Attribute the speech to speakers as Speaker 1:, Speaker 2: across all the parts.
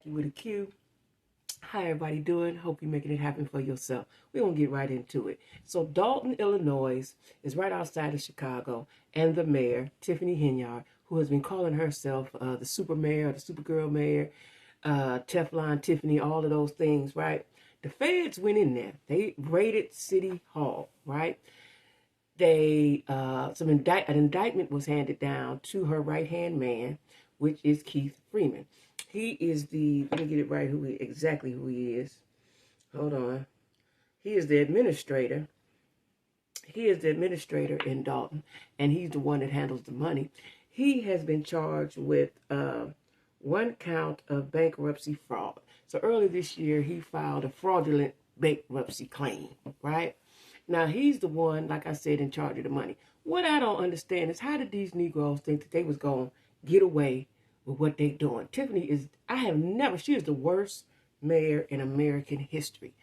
Speaker 1: With a Q. How everybody doing? Hope you're making it happen for yourself. We're going to get right into it. So Dolton, Illinois is right outside of Chicago, and the mayor, Tiffany Henyard, who has been calling herself the super mayor, the supergirl mayor, Teflon, Tiffany, all of those things, right? The feds went in there. They raided City Hall, right? An indictment was handed down to her right-hand man, which is Keith Freeman. He is let me get it right, exactly who he is. Hold on. He is the administrator. He is the administrator in Dolton, and he's the one that handles the money. He has been charged with one count of bankruptcy fraud. So earlier this year, he filed a fraudulent bankruptcy claim, right? Now, he's the one, like I said, in charge of the money. What I don't understand is how did these Negroes think that they was going to get away with what they doing? Tiffany she is the worst mayor in American history.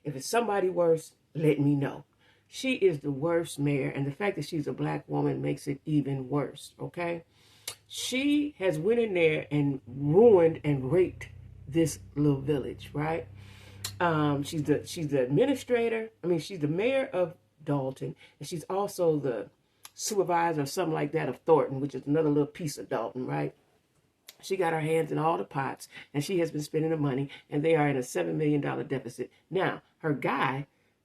Speaker 1: If it's somebody worse, let me know. She is the worst mayor, and the fact that she's a black woman makes it even worse, okay? She has went in there and ruined and raped this little village, right? She's the administrator. She's the mayor of Dolton, and she's also the supervisor or something like that of Thornton, which is another little piece of Dolton, right? She got her hands in all the pots, and she has been spending the money, and they are in a $7 million deficit. Now, her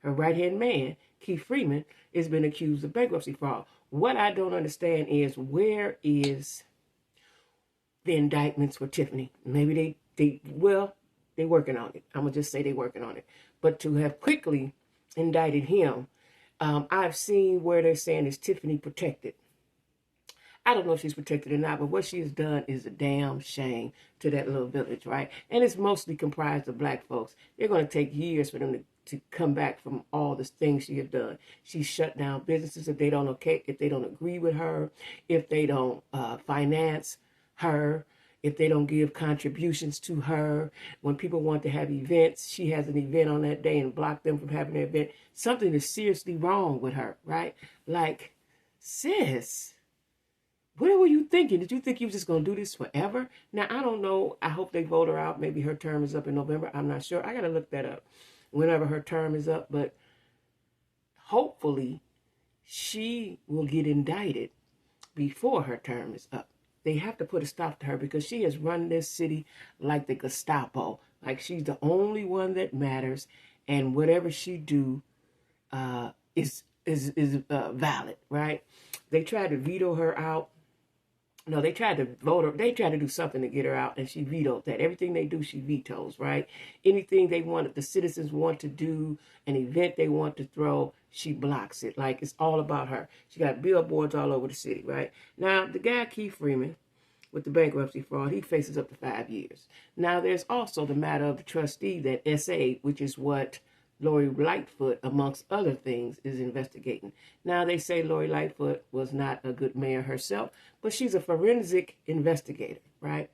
Speaker 1: right-hand man, Keith Freeman, has been accused of bankruptcy fraud. What I don't understand is, where is the indictments for Tiffany? Maybe they're working on it. I'm going to just say they're working on it. But to have quickly indicted him, I've seen where they're saying, is Tiffany protected? I don't know if she's protected or not, but what she has done is a damn shame to that little village, right? And it's mostly comprised of black folks. They're going to take years for them to come back from all the things she has done. She shut down businesses if they don't agree with her, if they don't finance her, if they don't give contributions to her. When people want to have events, she has an event on that day and block them from having an event. Something is seriously wrong with her, right? Like, sis, what were you thinking? Did you think you were just going to do this forever? Now, I don't know. I hope they vote her out. Maybe her term is up in November. I'm not sure. I got to look that up whenever her term is up. But hopefully, she will get indicted before her term is up. They have to put a stop to her because she has run this city like the Gestapo. Like she's the only one that matters. And whatever she do is valid, right? They tried to veto her out. No, they tried to vote her. They tried to do something to get her out, and she vetoed that. Everything they do, she vetoes, right? Anything the citizens want to do, an event they want to throw, she blocks it. Like, it's all about her. She got billboards all over the city, right? Now, the guy, Keith Freeman, with the bankruptcy fraud, he faces up to 5 years. Now, there's also the matter of the trustee that SA, which is what Lori Lightfoot, amongst other things, is investigating. Now, they say Lori Lightfoot was not a good mayor herself, but she's a forensic investigator, right?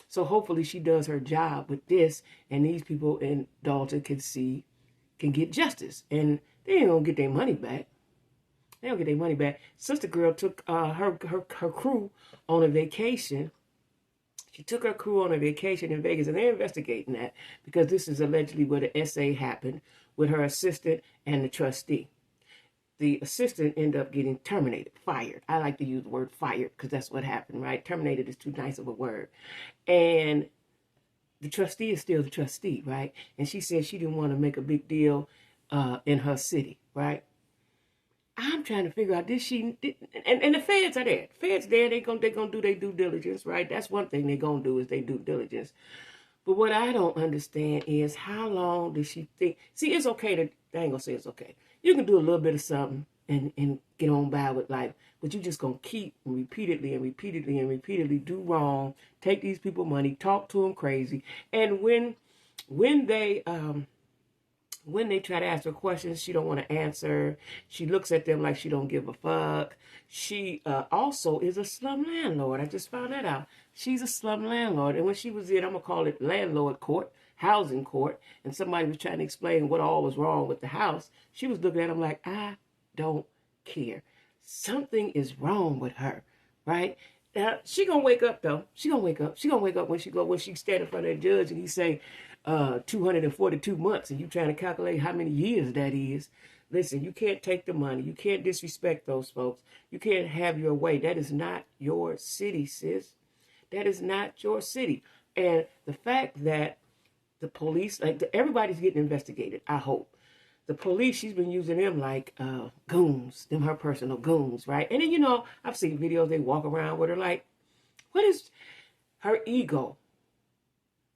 Speaker 1: So hopefully she does her job with this, and these people in Dolton can get justice. And they ain't gonna get their money back. They don't get their money back. Sister girl took her crew on a vacation. She took her crew on a vacation in Vegas, and they're investigating that because this is allegedly where the SA happened with her assistant and the trustee. The assistant ended up getting terminated, fired. I like to use the word fired because that's what happened, right? Terminated is too nice of a word. And the trustee is still the trustee, right? And she said she didn't want to make a big deal in her city, right? I'm trying to figure out, and the feds are there. Feds there, they're gonna do their due diligence, right? That's one thing they're gonna do is they due diligence. But what I don't understand is, how long does she think? See, it's okay I ain't gonna say it's okay. You can do a little bit of something and get on by with life, but you just gonna keep repeatedly do wrong, take these people money, talk to them crazy, and when they try to ask her questions, she don't want to answer. She looks at them like she don't give a fuck. She also is a slum landlord. I just found that out. She's a slum landlord. And when she was in, I'm going to call it landlord court, housing court, and somebody was trying to explain what all was wrong with the house, she was looking at them like, I don't care. Something is wrong with her, right? She gonna wake up though. She gonna wake up. She gonna wake up when she stand in front of that judge and he say 242 months and you trying to calculate how many years that is. Listen, you can't take the money. You can't disrespect those folks. You can't have your way. That is not your city, sis. That is not your city. And the fact that the police, everybody's getting investigated, I hope. The police, she's been using them like goons, them her personal goons, right? And then, I've seen videos, they walk around with her like, what is her ego?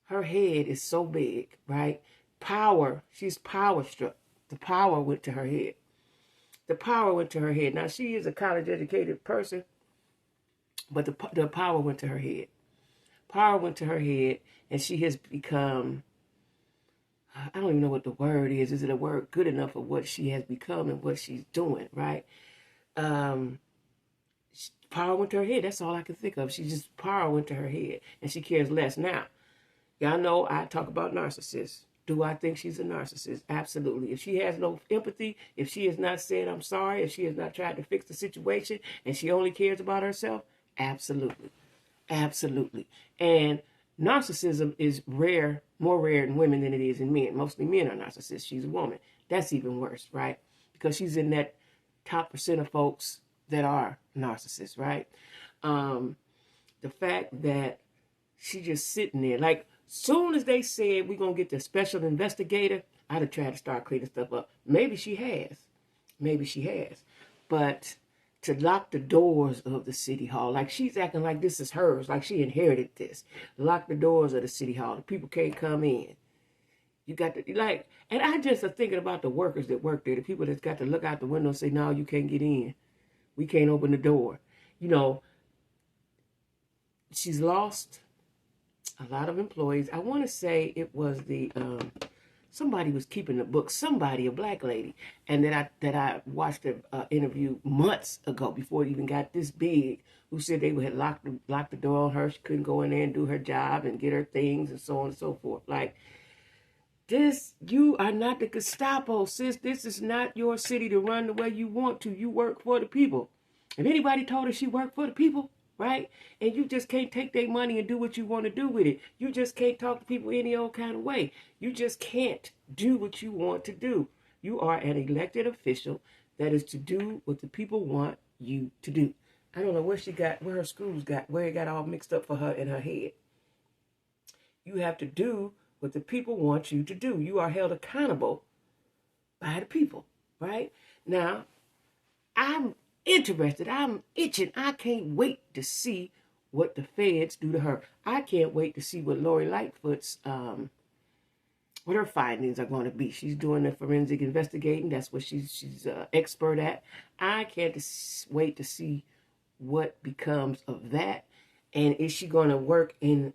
Speaker 1: Her head is so big, right? Power, she's power struck. The power went to her head. The power went to her head. Now, she is a college-educated person, but the power went to her head. Power went to her head, and she has become... I don't even know what the word is. Is it a word good enough for what she has become and what she's doing, right? Power went to her head. That's all I can think of. She just, power went to her head, and she cares less. Now, y'all know I talk about narcissists. Do I think she's a narcissist? Absolutely. If she has no empathy, if she has not said, I'm sorry, if she has not tried to fix the situation, and she only cares about herself, absolutely. Absolutely. And narcissism is more rare in women than it is in men. Mostly men are narcissists. She's a woman. That's even worse, right? Because she's in that top percent of folks that are narcissists, right? The fact that she's just sitting there, like, soon as they said we're going to get the special investigator, I'd have tried to start cleaning stuff up. Maybe she has. Maybe she has. But to lock the doors of the city hall, like she's acting like this is hers, like she inherited this. Lock the doors of the city hall. The people can't come in. You got to, like, and I just are thinking about the workers that work there, the people that's got to look out the window and say, no, you can't get in. We can't open the door. She's lost a lot of employees. I want to say it was somebody was keeping the book, a black lady, and that I watched an interview months ago before it even got this big, who said they had locked the door on her. She couldn't go in there and do her job and get her things and so on and so forth. Like, this, you are not the Gestapo, sis. This is not your city to run the way you want to. You work for the people. If anybody told her she worked for the people, right? And you just can't take their money and do what you want to do with it. You just can't talk to people any old kind of way. You just can't do what you want to do. You are an elected official that is to do what the people want you to do. I don't know where her screws got, where it got all mixed up for her in her head. You have to do what the people want you to do. You are held accountable by the people, right? Now, I'm interested. I'm itching. I can't wait to see what the feds do to her. I can't wait to see what Lori Lightfoot's, what her findings are going to be. She's doing the forensic investigating. That's what she's expert at. I can't wait to see what becomes of that. And is she going to work in,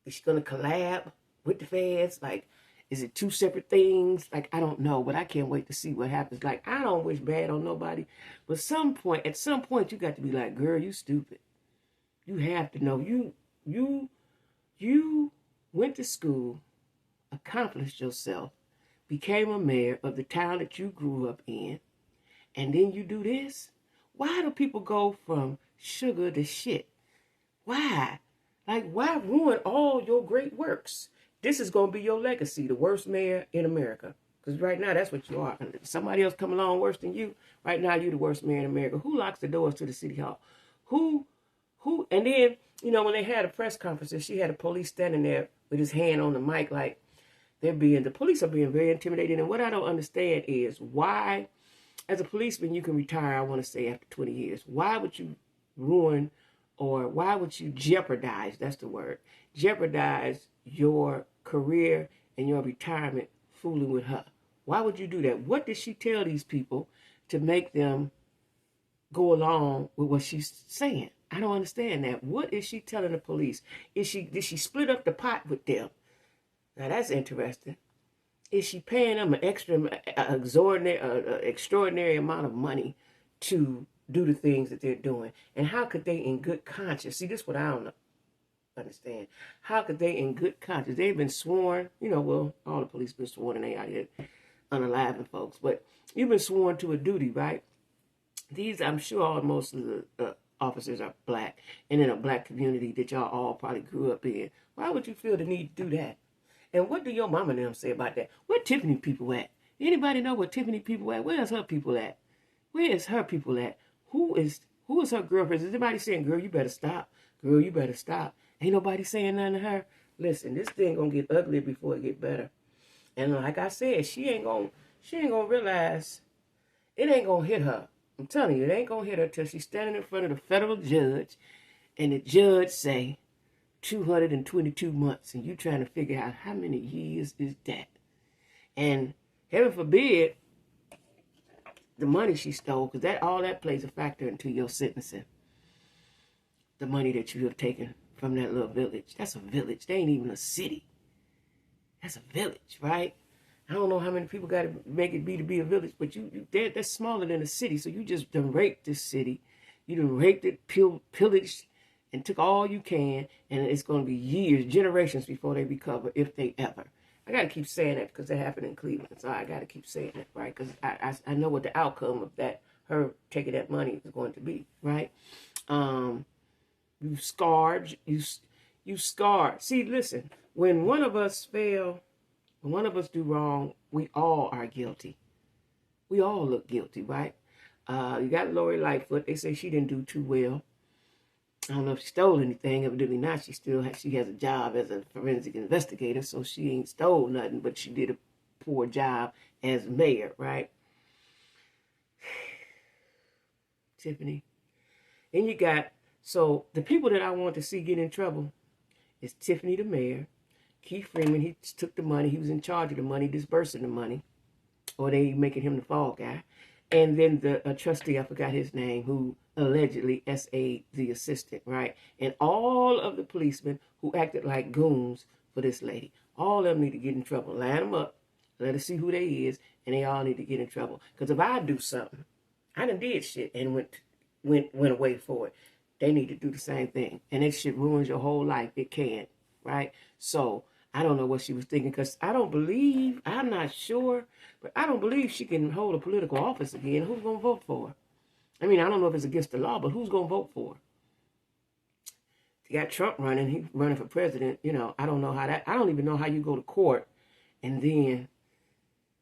Speaker 1: is she going to collab with the feds? Like, is it two separate things? Like, I don't know, but I can't wait to see what happens. Like, I don't wish bad on nobody, but at some point, you got to be like, girl, you stupid. You have to know. You went to school, accomplished yourself, became a mayor of the town that you grew up in, and then you do this? Why do people go from sugar to shit? Why? Like, why ruin all your great works? This is going to be your legacy, the worst mayor in America. Because right now, that's what you are. Somebody else come along worse than you. Right now, you're the worst mayor in America. Who locks the doors to the city hall? Who? And then, when they had a press conference, she had a police standing there with his hand on the mic, like, the police are being very intimidating. And what I don't understand is why, as a policeman, you can retire, I want to say, after 20 years. Why would you ruin, or why would you jeopardize, that's the word, jeopardize your career and your retirement fooling with her? Why would you do that? What did she tell these people to make them go along with what she's saying? I don't understand that. What is she telling the police? Did she split up the pot with them? Now that's interesting. Is she paying them an extraordinary amount of money to do the things that they're doing? And how could they, in good conscience, see, this is what I don't understand. How could they, in good conscience, they've been sworn, well, all the police been sworn and they out here unaliving folks, but you've been sworn to a duty, right? These, I'm sure, officers are black and in a black community that y'all all probably grew up in. Why would you feel the need to do that? And what do your mama and them say about that? Where Tiffany people at? Anybody know where Tiffany people at? Where's her people at? Where is her people at? Who is her girlfriend? Is anybody saying, girl, you better stop? Girl, you better stop. Ain't nobody saying nothing to her. Listen, this thing gonna get ugly before it get better. And like I said, she ain't gonna realize it ain't gonna hit her. I'm telling you, it ain't gonna hit her till she's standing in front of the federal judge and the judge say 222 months, and you trying to figure out how many years is that. And heaven forbid, the money she stole, because all that plays a factor into your sentencing. The money that you have taken from that little village. That's a village. They ain't even a city. That's a village, right? I don't know how many people got to make it be a village, but that's smaller than a city. So you just done raped this city. You done raped it, pillaged, and took all you can, and it's going to be years, generations before they recover, if they ever. I got to keep saying that because it happened in Cleveland, so I got to keep saying that, right? Because I know what the outcome of that, her taking that money is going to be, right? You scarred, you scarred. See, listen, when one of us fail, when one of us do wrong, we all are guilty. We all look guilty, right? You got Lori Lightfoot. They say she didn't do too well. I don't know if she stole anything. Evidently not. She has a job as a forensic investigator, so she ain't stole nothing, but she did a poor job as mayor, right? Tiffany. And you got, so the people that I want to see get in trouble is Tiffany the mayor, Keith Freeman. He took the money. He was in charge of the money, disbursing the money, or they making him the fall guy. And then the trustee, I forgot his name, who allegedly SA'd the assistant, right? And all of the policemen who acted like goons for this lady, all of them need to get in trouble. Line them up, let us see who they is, and they all need to get in trouble. Because if I do something, I done did shit and went away for it. They need to do the same thing. And that shit ruins your whole life. It can, right? So I don't know what she was thinking, because I'm not sure, but I don't believe she can hold a political office again. Who's going to vote for her? I mean, I don't know if it's against the law, but who's going to vote for her? You got Trump running. He's running for president. You know, I don't know how I don't even know how you go to court and then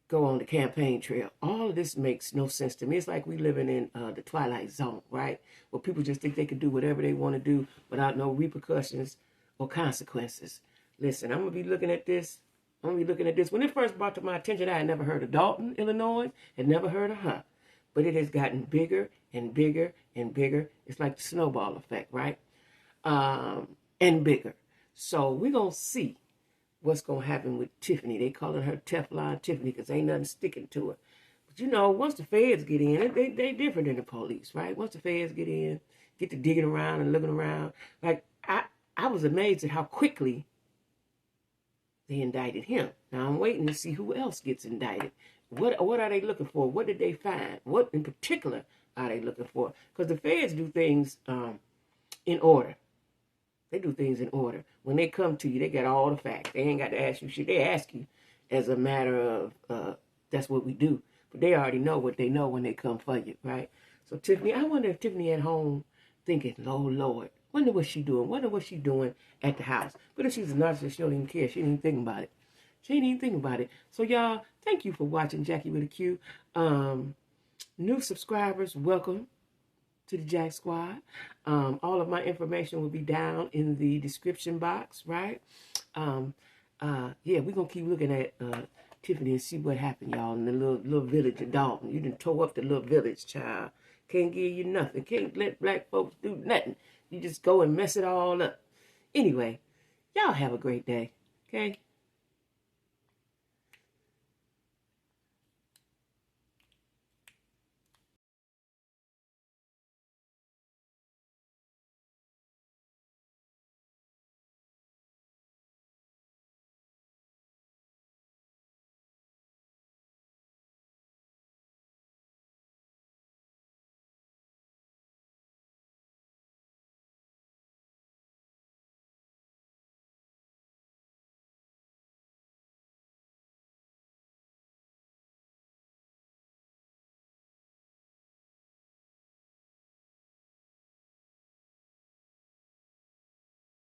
Speaker 1: go on the campaign trail. All of this makes no sense to me. It's like we living in the Twilight Zone, right? Where people just think they can do whatever they want to do without no repercussions or consequences. Listen, I'm going to be looking at this. When it first brought to my attention, I had never heard of Dolton, Illinois, had never heard of her. But it has gotten bigger and bigger and bigger. It's like the snowball effect, right? And bigger. So we're going to see what's going to happen with Tiffany. They calling her Teflon Tiffany because ain't nothing sticking to her. But you know, once the feds get in, they different than the police, right? Once the feds get in, get to digging around and looking around. Like, I was amazed at how quickly they indicted him. Now I'm waiting to see who else gets indicted. What are they looking for? What did they find? What in particular are they looking for? Because the feds do things in order. They do things in order. When they come to you, they got all the facts. They ain't got to ask you shit. They ask you as a matter of, that's what we do. But they already know what they know when they come for you, right? So Tiffany, I wonder if Tiffany at home thinking, oh, Lord, wonder what she doing. Wonder what she doing at the house. But if she's a narcissist, she don't even care. She ain't even thinking about it. She ain't even thinking about it. So, y'all, thank you for watching Jackie with a Q. New subscribers, welcome to the Jack Squad. All of my information will be down in the description box, right? Yeah, we're going to keep looking at Tiffany and see what happened, y'all, in the little village of Dolton. You done tore up the little village, child. Can't give you nothing. Can't let black folks do nothing. You just go and mess it all up. Anyway, y'all have a great day, okay?